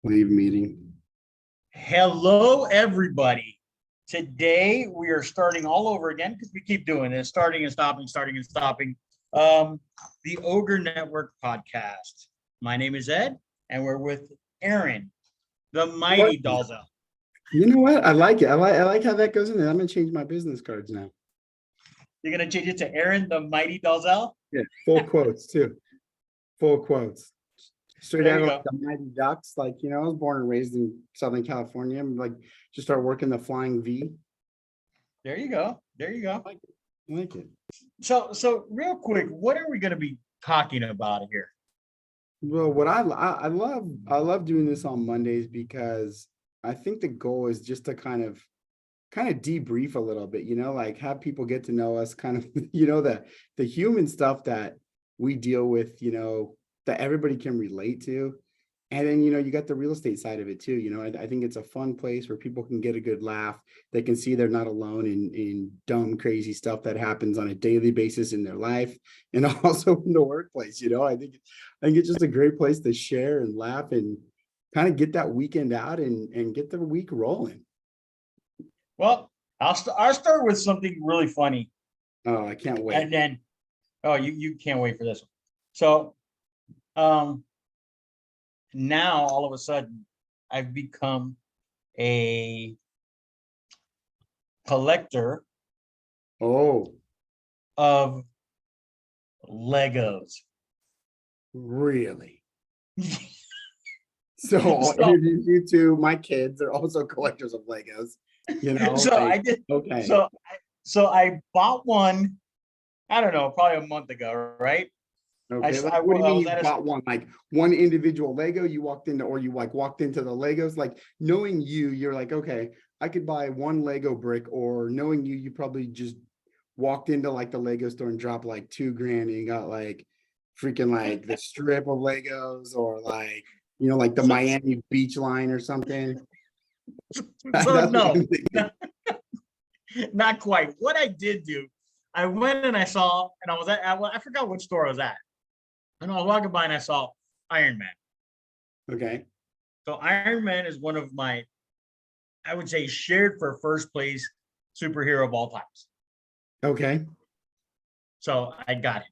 Leave meeting. Hello, everybody. Today we are starting all over again because we keep doing this, starting and stopping, starting and stopping. The OGRE Network podcast. My name is Ed, and we're with Aaron, the mighty Dalzell. You know what? I like it. I like how that goes in there. I'm gonna change my business cards now. You're gonna change it to Aaron, the mighty Dalzell? Yeah, full quotes too. Full quotes. Straight There out you of go. like the Mighty Ducks. Like, I was born and raised in Southern California. I'm like, just start working the flying V. There you go. There you go. I like it. So real quick, what are we gonna be talking about here? Well, what I love doing this on Mondays because I think the goal is just to kind of debrief a little bit, like have people get to know us kind of, the human stuff that we deal with, that everybody can relate to. And then, you got the real estate side of it too. I think it's a fun place where people can get a good laugh. They can see they're not alone in dumb, crazy stuff that happens on a daily basis in their life and also in the workplace. I think it's just a great place to share and laugh and kind of get that weekend out and get the week rolling. Well, I'll start with something really funny, Oh, I can't wait. and then you can't wait for this one. So um now all of a sudden I've become a collector Oh, of Legos. really? So I'll So introduce you to my kids. They're also collectors of Legos. so I Like, did okay, so I bought one, I don't know, probably a month ago, right? okay. Like, what do you I mean was you at a bought one? Like one individual Lego you walked into, or you like walked into the Legos? Like knowing you, you're like, okay, I could buy one Lego brick, or knowing you, you probably just walked into like the Lego store and dropped like 2 grand and you got like freaking like the strip of Legos or like, like the so, Miami Beach line or something. so That's what no, I'm thinking. not quite. What I did do, I went and I saw, and I was well, I forgot which store I was at. And I was walking by and I saw Iron Man. Okay. So Iron Man is one of my, I would say, shared for first place superhero of all times. Okay. So I got it.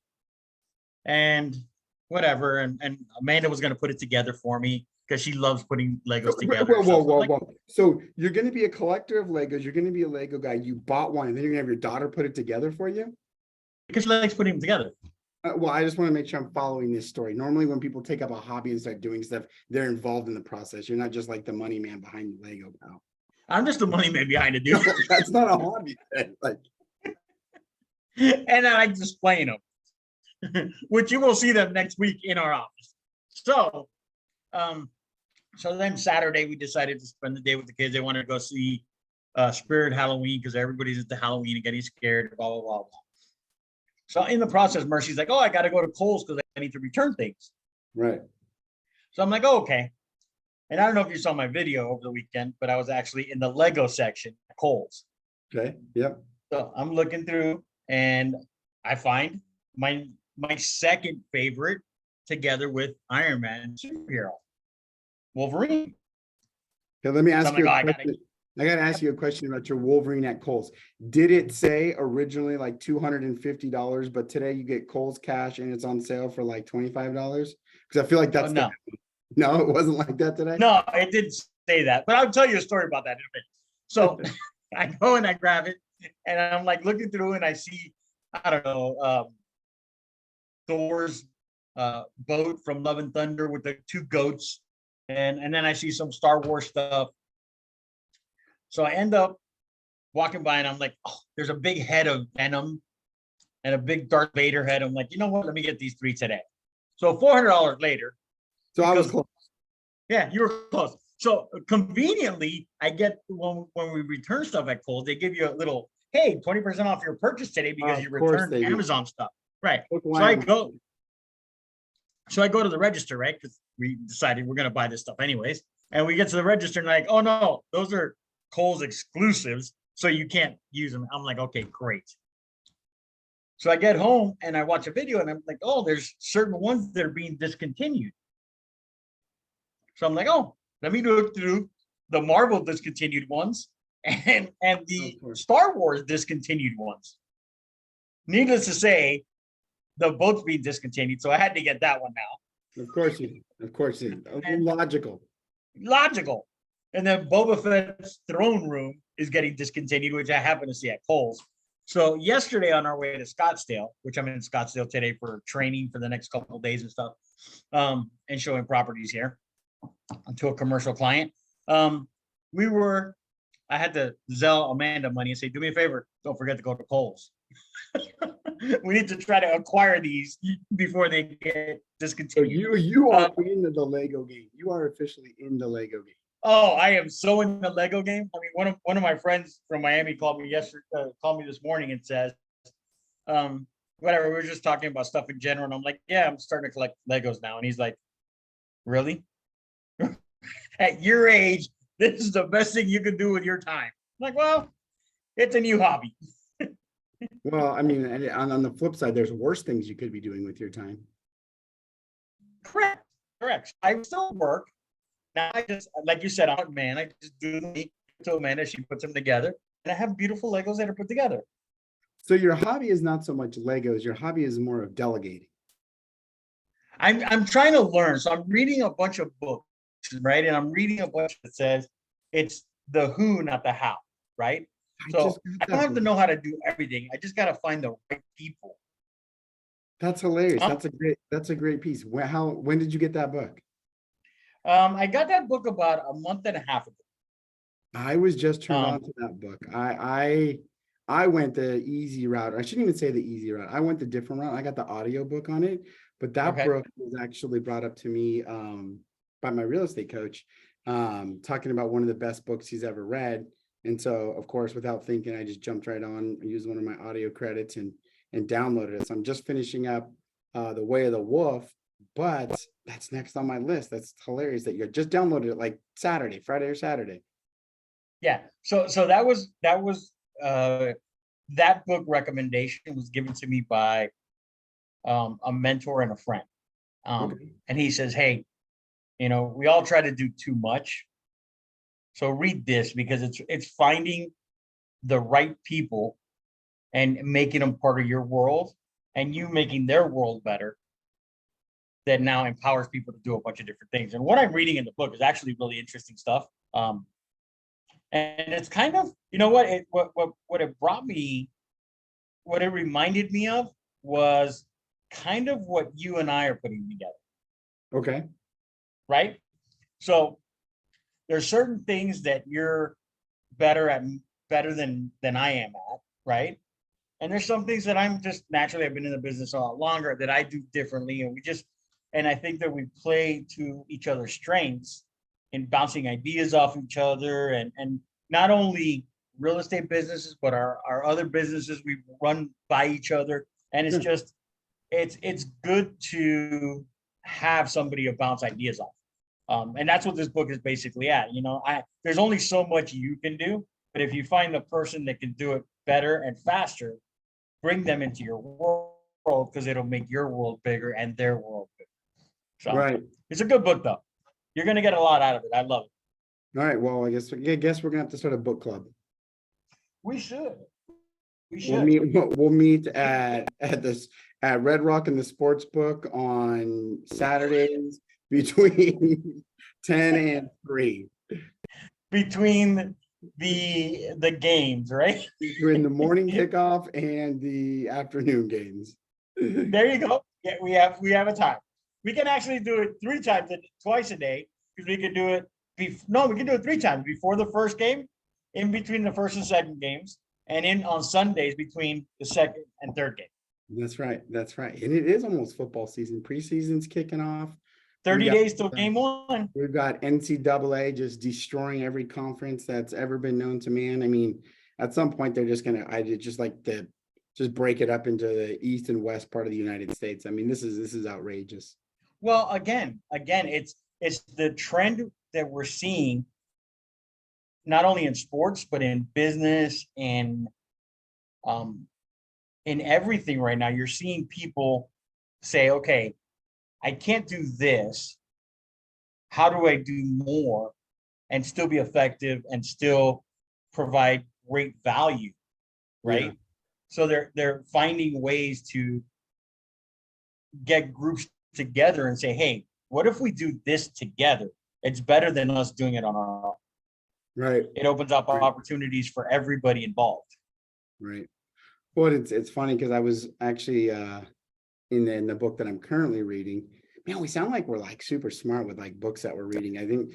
And whatever. And Amanda was going to put it together for me because she loves putting So, Legos whoa, together. whoa, So I'm whoa, like, whoa. So you're going to be a collector of Legos. You're going to be a Lego guy. You bought one and then you're going to have your daughter put it together for you? because she likes putting them together. Well, I just want to make sure I'm following this story. Normally, when people take up a hobby and start doing stuff, they're involved in the process. You're not just like the money man behind the Lego, pal. I'm just the money man behind it, dude. No, that's not a hobby. Like, And I like displaying them, which you will see them next week in our office. So, so then Saturday we decided to spend the day with the kids. They wanted to go see Spirit Halloween because everybody's into Halloween and getting scared, blah, blah, blah, blah. So in the process, Mercy's like, oh, I got to go to Kohl's because I need to return things. right. So I'm like, oh, okay. And I don't know if you saw my video over the weekend, but I was actually in the Lego section at Kohl's. Okay. Yep. So I'm looking through and I find my second favorite together with Iron Man superhero, Wolverine. Okay, let me So ask I'm like, you oh, a I gotta. question. I got to ask you a question about your Wolverine at Kohl's. Did it say originally like $250, but today you get Kohl's cash and it's on sale for like $25? Because I feel like Oh that's no, no, it wasn't like that today. no, it didn't say that, but I'll tell you a story about that in a minute. So I go and I grab it, and I'm like looking through, and I see, I don't know, Thor's boat from Love and Thunder with the two goats, and then I see some Star Wars stuff. So I end up walking by, and I'm like, oh, there's a big head of Venom and a big Darth Vader head. I'm like, you know what? Let me get these three today. So $400 later, So I was because close. yeah, you were close. So conveniently, I get when we return stuff at Kohl's, they give you a little, hey, 20% off your purchase today because you Of course returned they do. Amazon stuff. Right. Look So why I I'm- go, so I go to the register, right? Because we decided we're gonna buy this stuff anyways. And we get to the register and like, oh no, those are Kohl's exclusives, so you can't use them. I'm like, okay, great. So I get home and I watch a video and I'm like, oh, there's certain ones that are being discontinued. So I'm like, oh, let me look through the Marvel discontinued ones and the Of course. Star Wars discontinued ones. Needless to say, they'll both be discontinued, so I had to get that one now. Of course you, of course you, And logical. logical. And then Boba Fett's throne room is getting discontinued, which I happen to see at Kohl's. So yesterday on our way to Scottsdale, which I'm in Scottsdale today for training for the next couple of days and stuff, and showing properties here to a commercial client. I had to Zelle Amanda money and say, do me a favor, don't forget to go to Kohl's. We need to try to acquire these before they get So discontinued. you are into the Lego game. You are officially in the Lego game. Oh, I am so in the Lego game. I mean, one of my friends from Miami called me this morning and says, whatever, we were just talking about stuff in general. And I'm like, yeah, I'm starting to collect Legos now. And he's like, really? At your age, this is the best thing you can do with your time. I'm like, well, it's a new hobby. Well, I mean, and on the flip side, there's worse things you could be doing with your time. Correct. I still work. Now I just, like you said, I'm a man. I just do the to Amanda. She puts them together, and I have beautiful Legos that are put together. So your hobby is not so much Legos. Your hobby is more of delegating. I'm trying to learn. So I'm reading a bunch of books, right? And I'm reading a bunch that says it's the who, not the how, right? So I don't have to know how to do everything. I just got to find the right people. That's hilarious. That's a great piece. When did you get that book? I got that book about a month and a half ago. I was just turned on to that book. I went the easy route. I shouldn't even say the easy route. I went the different route. I got the audio book on it, but that book was actually brought up to me by my real estate coach, talking about one of the best books he's ever read. And so, of course, without thinking, I just jumped right on, used one of my audio credits and downloaded it. So I'm just finishing up The Way of the Wolf, but that's next on my list. That's hilarious that you just downloaded it like Friday or Saturday. Yeah. So that was that book recommendation was given to me by a mentor and a friend. And he says, hey, we all try to do too much. So read this because it's finding the right people and making them part of your world and you making their world better that now empowers people to do a bunch of different things. And what I'm reading in the book is actually really interesting stuff. And it's kind of, what it brought me, what it reminded me of was kind of what you and I are putting together. Okay. Right? So there's certain things that you're better than I am at, right? And there's some things that I'm just naturally, I've been in the business a lot longer that I do differently. And I think that we play to each other's strengths in bouncing ideas off each other and not only real estate businesses, but our other businesses we run by each other. And it's just, it's good to have somebody to bounce ideas off. And that's what this book is basically at. There's only so much you can do, but if you find the person that can do it better and faster, bring them into your world because it'll make your world bigger and their world bigger. So It's a good book though. You're going to get a lot out of it. I love it. All right. Well, I guess we're gonna have to start a book club. We should. We'll meet at Red Rock in the Sports Book on Saturdays between 10 and 3. Between the games, right? Between the morning kickoff and the afternoon games. There you go. Yeah, we have a time. We can actually do it twice a day because we can do it. We can do it 3 times before the first game, in between the first and second games, and on Sundays between the second and third game. That's right. And it is almost football season. Preseason's kicking off. 30 days till game 1. We've got NCAA just destroying every conference that's ever been known to man. I mean, at some point they're just just break it up into the East and West part of the United States. I mean, this is outrageous. Well, again, it's the trend that we're seeing, not only in sports, but in business and in everything right now. You're seeing people say, okay, I can't do this, how do I do more and still be effective and still provide great value, Yeah. right? So they're finding ways to get groups together and say, hey, what if we do this together? It's better than us doing it on our own. Right. It opens up Right. opportunities for everybody involved. Right. Well, it's funny because I was actually in the book that I'm currently reading. Man, we sound like we're like super smart with like books that we're reading. I think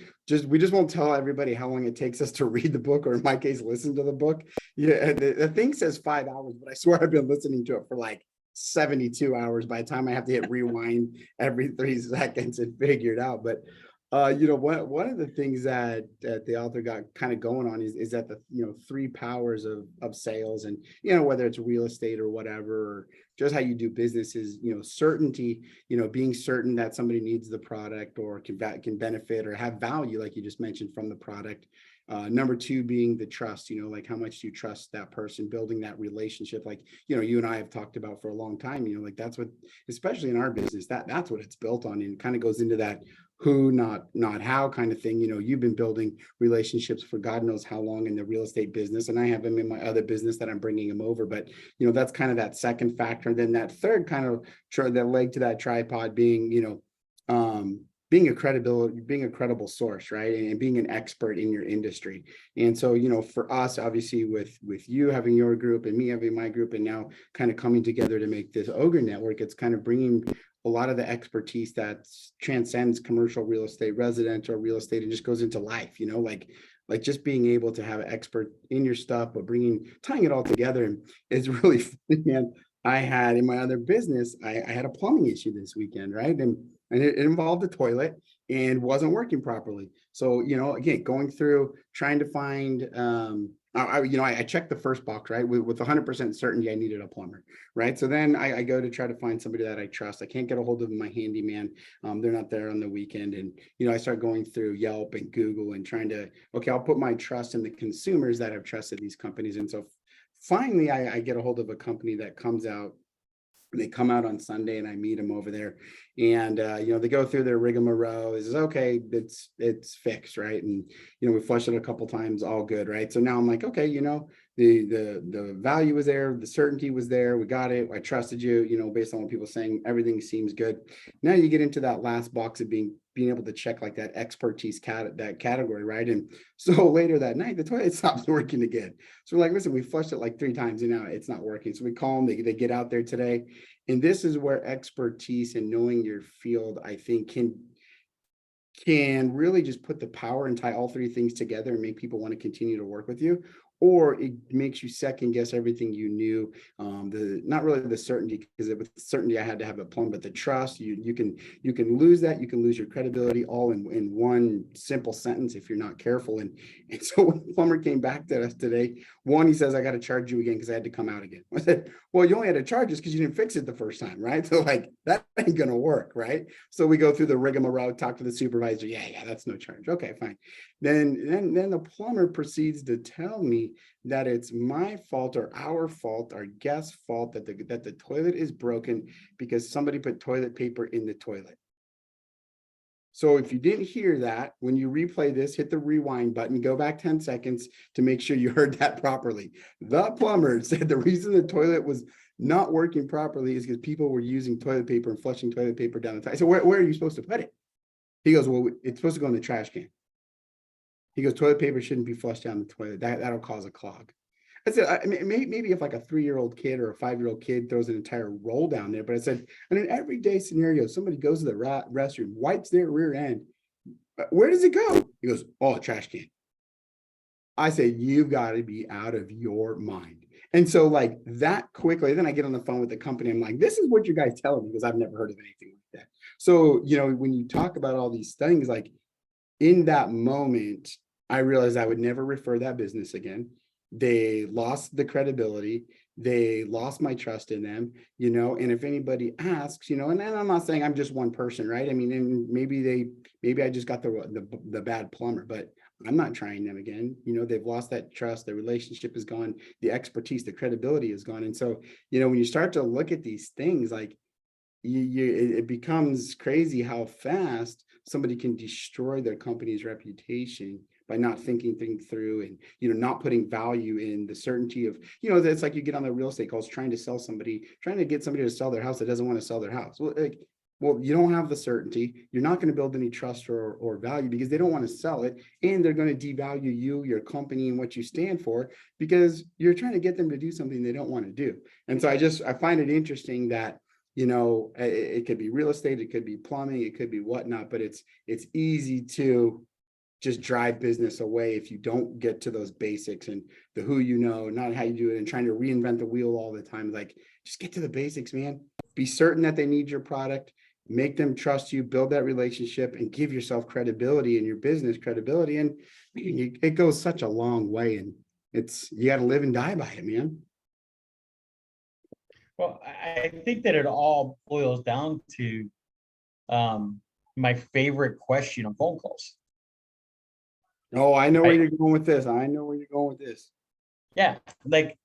we just won't tell everybody how long it takes us to read the book, or in my case, listen to the book. Yeah, the thing says 5 hours, but I swear I've been listening to it for like 72 hours by the time I have to hit rewind every 3 seconds and figure it out. But one of the things that the author got kind of going on is that the three powers of sales, and whether it's real estate or whatever, or just how you do business is certainty, being certain that somebody needs the product or can benefit or have value, like you just mentioned, from the product. Number two being the trust, like how much do you trust that person, building that relationship, like you and I have talked about for a long time. Like that's what, especially in our business, that's what it's built on, and it kind of goes into that who, not how kind of thing. You've been building relationships for God knows how long in the real estate business, and I have them in my other business that I'm bringing them over. But that's kind of that second factor. And then that third kind of that leg to that tripod being being a credible source, right? And being an expert in your industry. And so for us, obviously, with you having your group and me having my group, and now kind of coming together to make this OGRE network, it's kind of bringing a lot of the expertise that transcends commercial real estate, residential real estate, and just goes into life, like just being able to have an expert in your stuff, but tying it all together. And it's really funny, man. I had in my other business, I had a plumbing issue this weekend, right? And it involved a toilet and wasn't working properly. So, again, going through trying to find I checked the first box, right? With 100% certainty I needed a plumber, right? So then I go to try to find somebody that I trust. I can't get a hold of my handyman. They're not there on the weekend. And, I start going through Yelp and Google and trying to, okay, I'll put my trust in the consumers that have trusted these companies. And so finally, I get a hold of a company that comes out. They come out on Sunday and I meet them over there, and they go through their rigmarole. This is okay, it's fixed, right? And we flushed it a couple times, all good, right? So now I'm like, okay, the value was there, the certainty was there, we got it, I trusted you, based on what people are saying, everything seems good. Now you get into that last box of being able to check like that expertise that category, right? And so later that night, the toilet stops working again. So we're like, listen, we flushed it like 3 times and now it's not working. So we call them, they get out there today. And this is where expertise and knowing your field, I think, can really just put the power and tie all three things together and make people want to continue to work with you. Or it makes you second guess everything you knew. Not really the certainty, because with certainty I had to have a plumb, but the trust, you can lose that. You can lose your credibility all in one simple sentence if you're not careful. And so when the plumber came back to us today, one, he says, I got to charge you again because I had to come out again. I said, well, you only had to charge us because you didn't fix it the first time, right? So like that ain't gonna work, right? So we go through the rigmarole, talk to the supervisor. Yeah, that's no charge. Okay, fine. Then the plumber proceeds to tell me that it's my fault or our fault, our guest's fault, that the toilet is broken because somebody put toilet paper in the toilet. So if you didn't hear that, when you replay this, hit the rewind button, go back 10 seconds to make sure you heard that properly. The plumber said the reason the toilet was not working properly is because people were using toilet paper and flushing toilet paper down the toilet. So where are you supposed to put it? He goes, well, it's supposed to go in the trash can. He goes, toilet paper shouldn't be flushed down the toilet. That'll cause a clog. I said, I mean, maybe if like a 3-year-old kid or a 5-year-old kid throws an entire roll down there, but I said, in an everyday scenario, somebody goes to the restroom, wipes their rear end. Where does it go? He goes, oh, a trash can. I said, you've got to be out of your mind. And so like that quickly, then I get on the phone with the company. I'm like, this is what you guys tell me, because I've never heard of anything like that. So, when you talk about all these things, like in that moment, I realized I would never refer that business again. They lost the credibility. They lost my trust in them, and if anybody asks, and I'm not saying I'm just one person, right? I mean, and maybe I just got the bad plumber, but I'm not trying them again. They've lost that trust, the relationship is gone, the expertise, the credibility is gone. And so, when you start to look at these things, like it becomes crazy how fast somebody can destroy their company's reputation by not thinking things through, and not putting value in the certainty of, that's like you get on the real estate calls trying to get somebody to sell their house that doesn't want to sell their house. Well, you don't have the certainty. You're not going to build any trust or value because they don't want to sell it, and they're going to devalue you, your company, and what you stand for because you're trying to get them to do something they don't want to do. And so I find it interesting that it could be real estate, it could be plumbing, it could be whatnot, but it's easy to just drive business away if you don't get to those basics and the who, not how you do it, and trying to reinvent the wheel all the time. Like, just get to the basics, man. Be certain that they need your product, make them trust you, build that relationship, and give yourself credibility in your business credibility. And it goes such a long way, and you got to live and die by it, man. Well, I think that it all boils down to my favorite question on phone calls. Oh, I know where Right? you're going with this. I know where you're going with this. Yeah, like,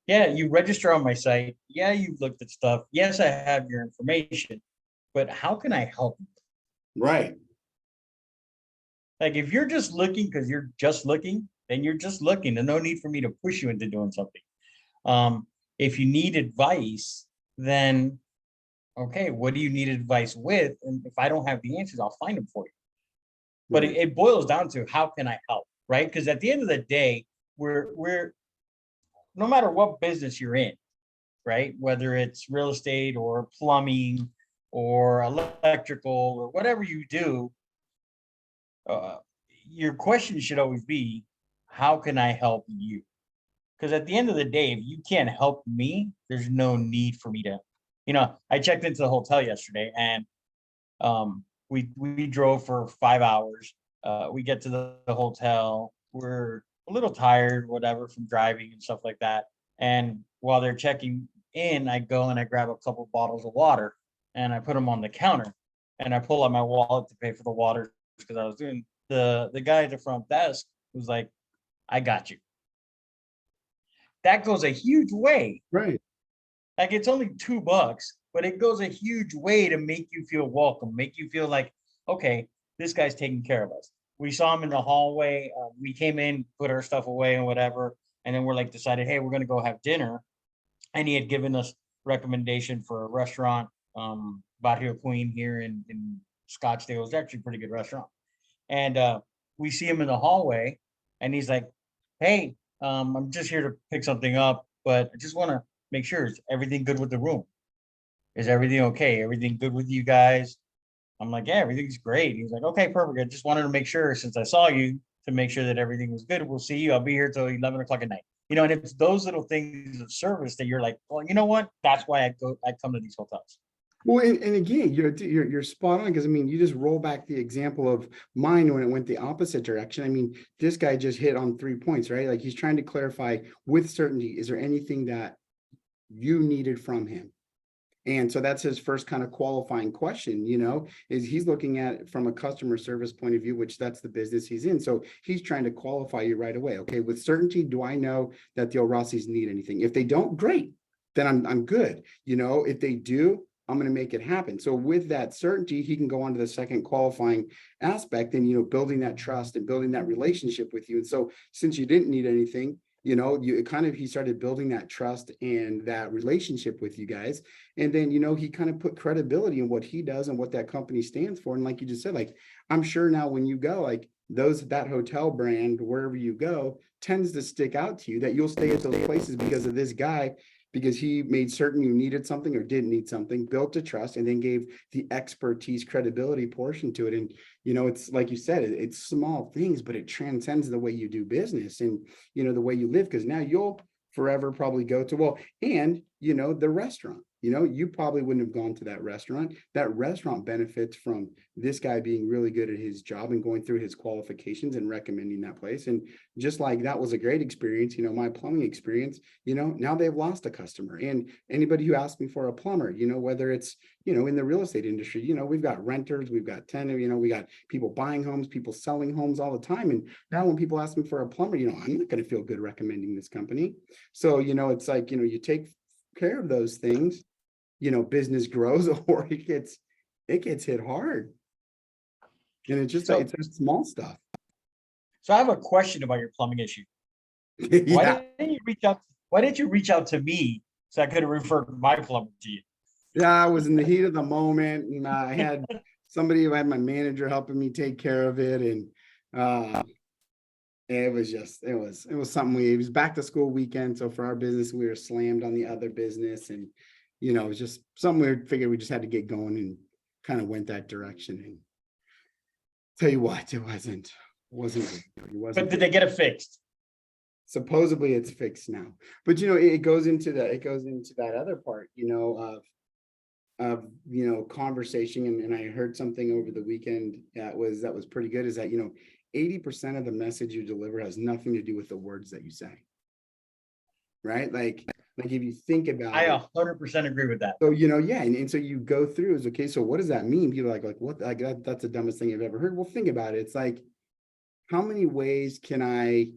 yeah, you register on my site. Yeah, you've looked at stuff. Yes, I have your information, but how can I help you? Right. Like, if you're just looking because you're just looking, then you're just looking, and no need for me to push you into doing something. If you need advice, then okay, what do you need advice with? And if I don't have the answers, I'll find them for you. But Right. it boils down to how can I help, right? Because at the end of the day, we're no matter what business you're in, right? Whether it's real estate or plumbing or electrical or whatever you do, uh, your question should always be, how can I help you? Because at the end of the day, if you can't help me, there's no need for me to, I checked into the hotel yesterday, and we drove for 5 hours. We get to the hotel, we're a little tired, whatever, from driving and stuff like that. And while they're checking in, I go and I grab a couple bottles of water and I put them on the counter, and I pull out my wallet to pay for the water because I was doing the guy at the front desk was like, I got you. That goes a huge way. Right. Like, it's only $2, but it goes a huge way to make you feel welcome, make you feel like, okay, this guy's taking care of us. We saw him in the hallway. We came in, put our stuff away and whatever, and then we're like decided, hey, we're gonna go have dinner. And he had given us recommendation for a restaurant, Barrio Queen here in Scottsdale. It's actually a pretty good restaurant. And we see him in the hallway, and he's like, hey, I'm just here to pick something up, but I just want to make sure, is everything good with the room? Is everything okay? Everything good with you guys? I'm like, yeah, everything's great. He's like, okay, perfect. I just wanted to make sure, since I saw you, to make sure that everything was good. We'll see you. I'll be here till 11 o'clock at night. And it's those little things of service that you're like, well, you know what? That's why I come to these hotels. Well, and again, you're spot on, because I mean, you just roll back the example of mine when it went the opposite direction. I mean, this guy just hit on 3 points, right? Like, he's trying to clarify with certainty, is there anything that you needed from him? And so that's his first kind of qualifying question, is he's looking at it from a customer service point of view, which that's the business he's in. So he's trying to qualify you right away. Okay, with certainty, do I know that the O'Rossi's need anything? If they don't, great, then I'm good. If they do, I'm going to make it happen. So with that certainty, he can go on to the second qualifying aspect, and building that trust and building that relationship with you. And so since you didn't need anything, he started building that trust and that relationship with you guys. And then, he kind of put credibility in what he does and what that company stands for. And like you just said, like, I'm sure now when you go, like, that hotel brand, wherever you go, tends to stick out to you, that you'll stay at those places because of this guy, because he made certain you needed something or didn't need something, built a trust, and then gave the expertise credibility portion to it. And, it's like you said, it's small things, but it transcends the way you do business and, the way you live, because now you'll forever probably go to, well, and, the restaurant, you probably wouldn't have gone to that restaurant. That restaurant benefits from this guy being really good at his job and going through his qualifications and recommending that place. And just like that was a great experience, my plumbing experience, now they've lost a customer. And anybody who asks me for a plumber, whether it's, in the real estate industry, we've got renters, we've got tenants, we got people buying homes, people selling homes all the time. And now when people ask me for a plumber, I'm not going to feel good recommending this company. So, it's like, you take care of those things, business grows or it gets hit hard. And it's just So, it's that small stuff. so I have a question about your plumbing issue. Why Yeah. didn't you reach out? Why didn't you reach out to me so I could have referred my plumber to you? Yeah, I was in the heat of the moment, and I had somebody who had my manager helping me take care of it, and it was just it was something. It was back to school weekend, so for our business, we were slammed on the other business, and it was just something we figured we just had to get going, and kind of went that direction. And tell you what, it wasn't good. It wasn't But did good. they get it fixed? Supposedly it's fixed now, but it goes into that other part, of conversation, and I heard something over the weekend that was pretty good, is that 80% of the message you deliver has nothing to do with the words that you say, right? Like if you think about I it. 100% agree with that. So yeah, and so you go through is okay, so what does that mean? People are like what, like that's the dumbest thing I've ever heard. Well, think about it. It's like, how many ways can I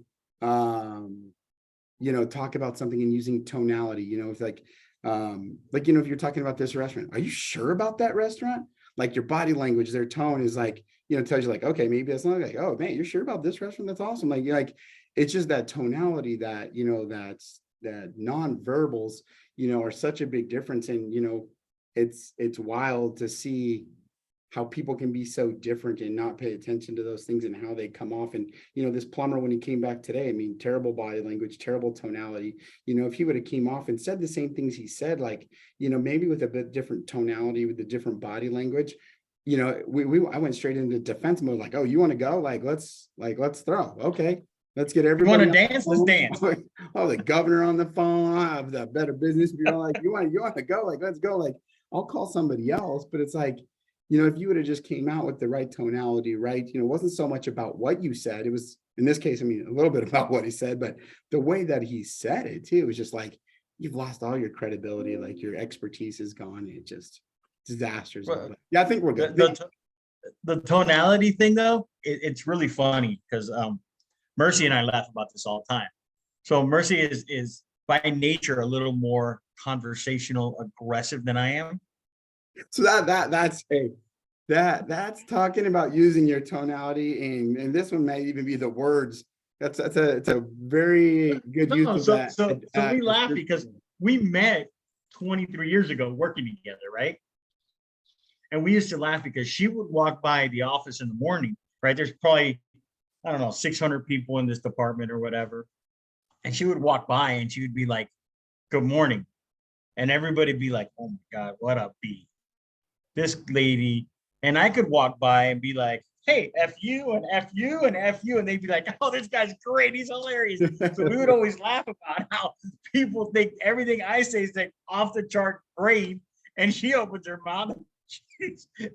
talk about something and using tonality? It's like if you're talking about this restaurant, are you sure about that restaurant? Like your body language, their tone is like, tells you like, okay, maybe that's not, like, oh man, you're sure about this restaurant? That's awesome. Like it's just that tonality that, that non-verbals, are such a big difference. And, it's wild to see how people can be so different and not pay attention to those things and how they come off. And, this plumber, when he came back today, I mean, terrible body language, terrible tonality. If he would have came off and said the same things he said, like, maybe with a bit different tonality, with a different body language, I went straight into defense mode, like, oh, you want to go? Let's throw. Okay. Let's get You everybody. want to dance? Let's dance. Oh, the governor on the phone. I have the Better Business Bureau. Like, you want to go? Like, let's go. Like, I'll call somebody else. But it's like, if you would have just came out with the right tonality, right? It wasn't so much about what you said. It was, in this case, I mean, a little bit about what he said, but the way that he said it too, was just like, you've lost all your credibility. Like your expertise is gone. It just disasters. Well, But yeah, I think we're good. the tonality thing though, it's really funny because Mercy and I laugh about this all the time. So Mercy is by nature a little more conversational, aggressive than I am. So that's talking about using your tonality, and this one may even be the words. It's a very good use of that. So we laugh because we met 23 years ago working together, right? And we used to laugh because she would walk by the office in the morning, right? There's probably, I don't know, 600 people in this department or whatever. And she would walk by and she would be like, good morning. And everybody would be like, oh my God, what a bee. This lady. And I could walk by and be like, hey, F you and F you and F you. And they'd be like, oh, this guy's great. He's hilarious. So we would always laugh about how people think everything I say is like off the chart great. And she opens her mouth.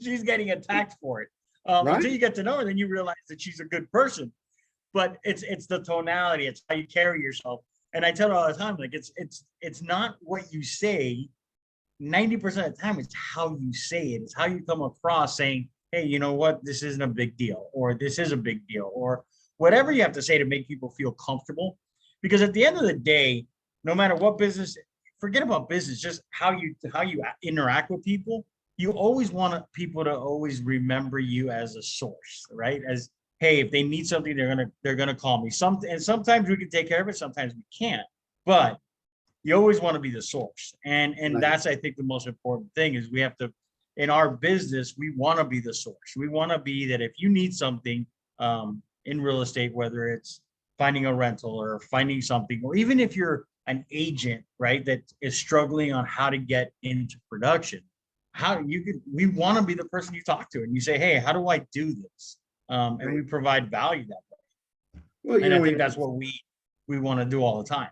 She's getting attacked for it. Right? Until you get to know her, then you realize that she's a good person. But it's the tonality, it's how you carry yourself. And I tell her all the time, like it's not what you say. 90% of the time, it's how you say it. It's how you come across saying, hey, you know what, this isn't a big deal, or this is a big deal, or whatever you have to say to make people feel comfortable. Because at the end of the day, no matter what business, forget about business, just how you interact with people. You always want people to always remember you as a source, right? As, hey, if they need something, they're gonna call me. And sometimes we can take care of it, sometimes we can't. But you always want to be the source, and Right. That's, I think, the most important thing is we have to. In our business, we want to be the source. We want to be that if you need something in real estate, whether it's finding a rental or finding something, or even if you're an agent, right, that is struggling on how to get into production. We want to be the person you talk to and you say, hey, how do I do this? And Right. we provide value that way. Well, And I think that's what we want to do all the time.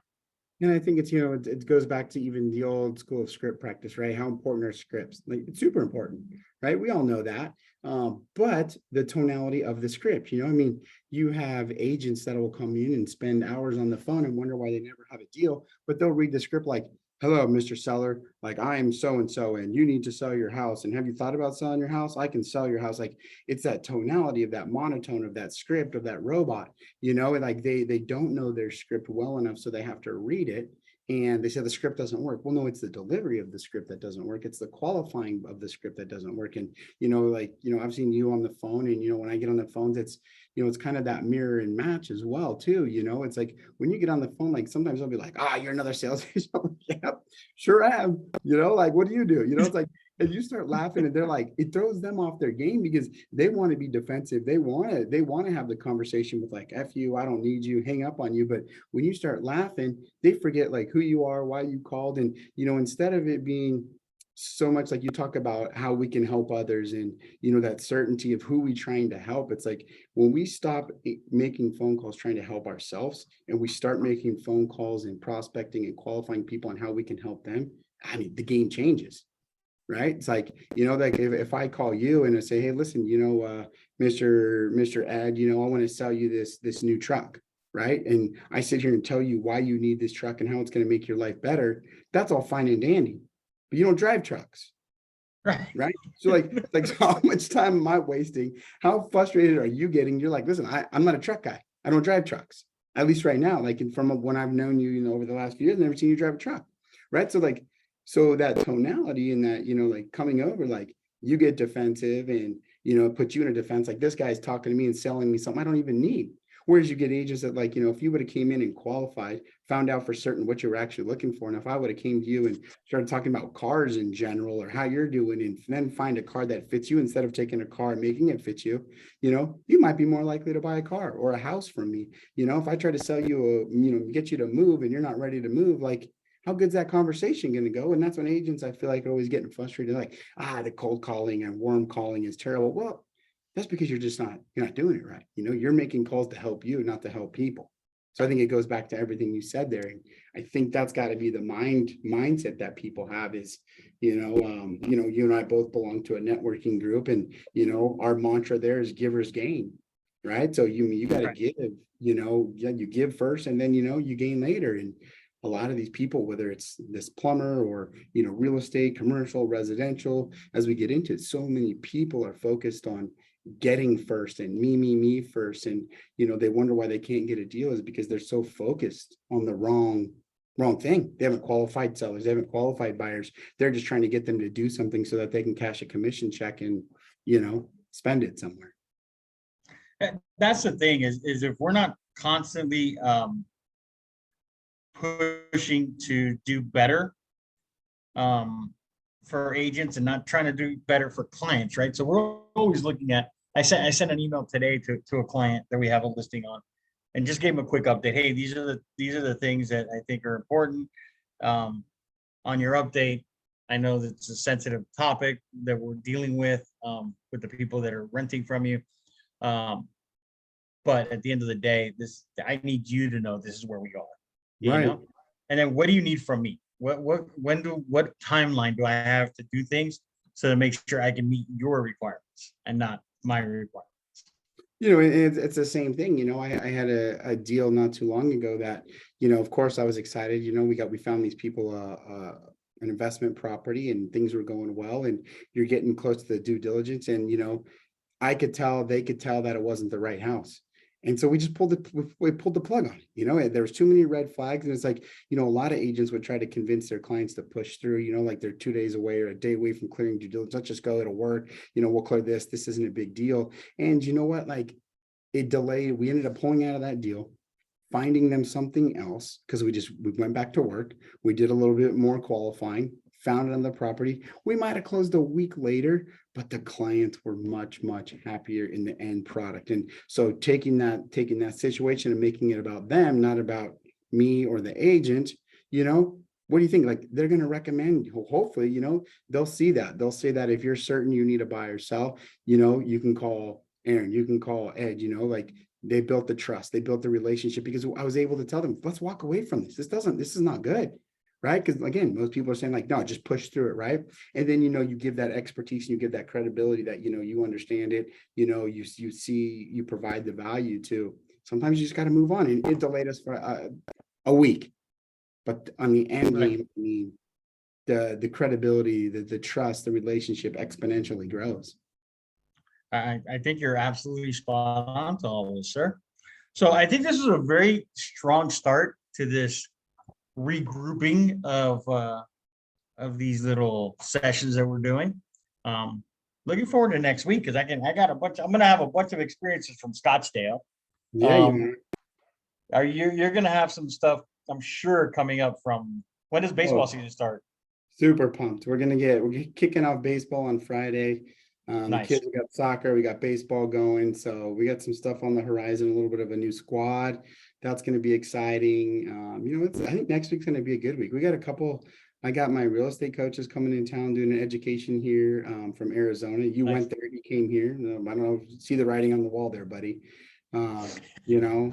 and I think it's, it goes back to even the old school of script practice, right? How important are scripts? Like, it's super important, right? We all know that. But the tonality of the script, I mean, you have agents that will come in and spend hours on the phone and wonder why they never have a deal, but they'll read the script like, hello, Mr. Seller, like I'm so-and-so, and you need to sell your house. And have you thought about selling your house? I can sell your house. Like, it's that tonality of that monotone of that script of that robot, and like they don't know their script well enough, so they have to read it. and they said the script doesn't work. Well, no, it's the delivery of the script that doesn't work. It's the qualifying of the script that doesn't work. And, like, I've seen you on the phone, and, when I get on the phones, it's, it's kind of that mirror and match as well, too. It's like when you get on the phone, like sometimes I'll be like, you're another sales agent. I'm like, yep, sure am. Like, what do you do? It's like, and you start laughing, and they're like, it throws them off their game because they want to be defensive. They want to have the conversation with like, F you, I don't need you, hang up on you. But when you start laughing, they forget like who you are, why you called. And, instead of it being so much like you talk about how we can help others and, that certainty of who we trying to help, it's like when we stop making phone calls trying to help ourselves and we start making phone calls and prospecting and qualifying people on how we can help them, I mean, the game changes. Right. It's like, like if I call you and I say, hey, listen, Mr. Ed, I want to sell you this new truck. Right. And I sit here and tell you why you need this truck and how it's going to make your life better. That's all fine and dandy, but you don't drive trucks. Right. So so how much time am I wasting? How frustrated are you getting? You're like, listen, I'm not a truck guy. I don't drive trucks, at least right now. Like from when I've known you, over the last few years, I've never seen you drive a truck. Right. So that tonality and that, like coming over, like you get defensive and, put you in a defense, like this guy's talking to me and selling me something I don't even need. Whereas you get agents that like, if you would have came in and qualified, found out for certain what you were actually looking for. And if I would have came to you and started talking about cars in general or how you're doing, and then find a car that fits you instead of taking a car and making it fit you, you might be more likely to buy a car or a house from me. If I try to sell you get you to move and you're not ready to move, like, how good's that conversation going to go? And that's when agents, I feel like, are always getting frustrated. Like, the cold calling and warm calling is terrible. Well, that's because you're not doing it right. You're making calls to help you, not to help people. So I think it goes back to everything you said there. And I think that's got to be the mindset that people have is, you and I both belong to a networking group, and, our mantra there is givers gain. Right. So you got to give, you give first and then, you gain later. And a lot of these people, whether it's this plumber or, real estate, commercial, residential, as we get into it, so many people are focused on getting first and me first. And, they wonder why they can't get a deal is because they're so focused on the wrong thing. They haven't qualified sellers. They haven't qualified buyers. They're just trying to get them to do something so that they can cash a commission check and, spend it somewhere. That's the thing is if we're not constantly, pushing to do better for agents and not trying to do better for clients, right? So we're always looking at, I sent an email today to a client that we have a listing on and just gave him a quick update. Hey, these are the things that I think are important on your update. I know that it's a sensitive topic that we're dealing with the people that are renting from you. But at the end of the day, I need you to know this is where we are. Right. And then what do you need from me? What timeline do I have to do things so to make sure I can meet your requirements and not my requirements? It's the same thing. I had a deal not too long ago that, of course I was excited. We found these people an investment property and things were going well, and you're getting close to the due diligence, and I could tell, they could tell that it wasn't the right house. And so we just pulled the plug on it. There was too many red flags. And it's like, a lot of agents would try to convince their clients to push through, like they're 2 days away or a day away from clearing due diligence. Let's just go, it'll work. We'll clear this. This isn't a big deal. And you know what? Like it delayed. We ended up pulling out of that deal, finding them something else because we went back to work. We did a little bit more qualifying, found it on the property. We might have closed a week later, but the clients were much, much happier in the end product. And so taking that situation and making it about them, not about me or the agent, what do you think? Like they're going to recommend, hopefully, they'll see that. They'll say that if you're certain you need to buy or sell, you can call Aaron, you can call Ed, like they built the trust, they built the relationship because I was able to tell them, let's walk away from this. This is not good. Right. Because again, most people are saying like, no, just push through it. Right. And then, you give that expertise and you give that credibility that, you understand it, you see, you provide the value to. Sometimes you just got to move on, and it delayed us for a week. But on the end game, I mean, the credibility, the trust, the relationship exponentially grows. I think you're absolutely spot on to all this, sir. So I think this is a very strong start to this regrouping of these little sessions that we're doing. Looking forward to next week because I'm gonna have a bunch of experiences from Scottsdale. Yeah, Um, you're gonna have some stuff, I'm sure, coming up from when does baseball season start? super pumped. We're kicking off baseball on Friday. The Nice. kids, we got soccer, we got baseball going. So we got some stuff on the horizon, a little bit of a new squad. That's going to be exciting. I think next week's going to be a good week. I got my real estate coaches coming in town doing an education here from Arizona. You Nice. went there, you came here. I don't know, see the writing on the wall there, buddy. You know,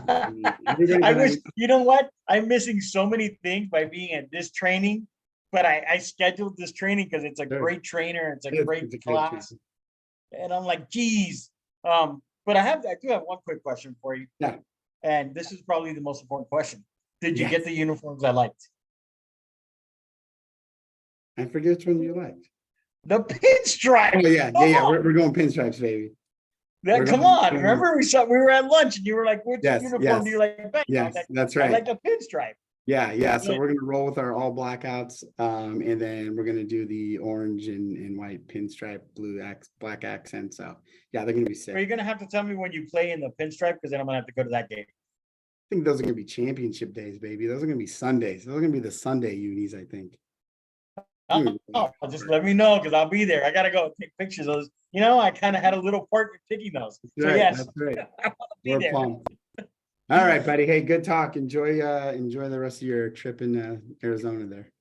You know what? I'm missing so many things by being at this training, but I scheduled this training because it's a great trainer. It's a great class. And I'm like, geez. But I do have one quick question for you. Yeah. And this is probably the most important question. Did you get the uniforms I liked? I forget which one you liked. The pinstripe. Oh yeah. We're going pinstripes, baby. Come on. Remember we were at lunch and you were like, which uniform do you like best? Yes, that's right. I like the pinstripe. Yeah. So we're gonna roll with our all blackouts, and then we're gonna do the orange and white pinstripe, black accent. So yeah, they're gonna be sick. Are you gonna have to tell me when you play in the pinstripe? Because then I'm gonna have to go to that game. I think those are gonna be championship days, baby. Those are gonna be Sundays. Those are gonna be the Sunday unis, I think. Just let me know because I'll be there. I gotta go take pictures of those. I kind of had a little part in picking those. So yes, that's right. We're pumped. All right, buddy. Hey, good talk. Enjoy the rest of your trip in Arizona there.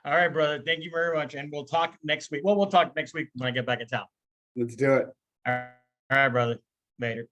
All right, brother. Thank you very much. And we'll talk next week. Well, we'll talk next week when I get back in town. Let's do it. All right, brother. Later.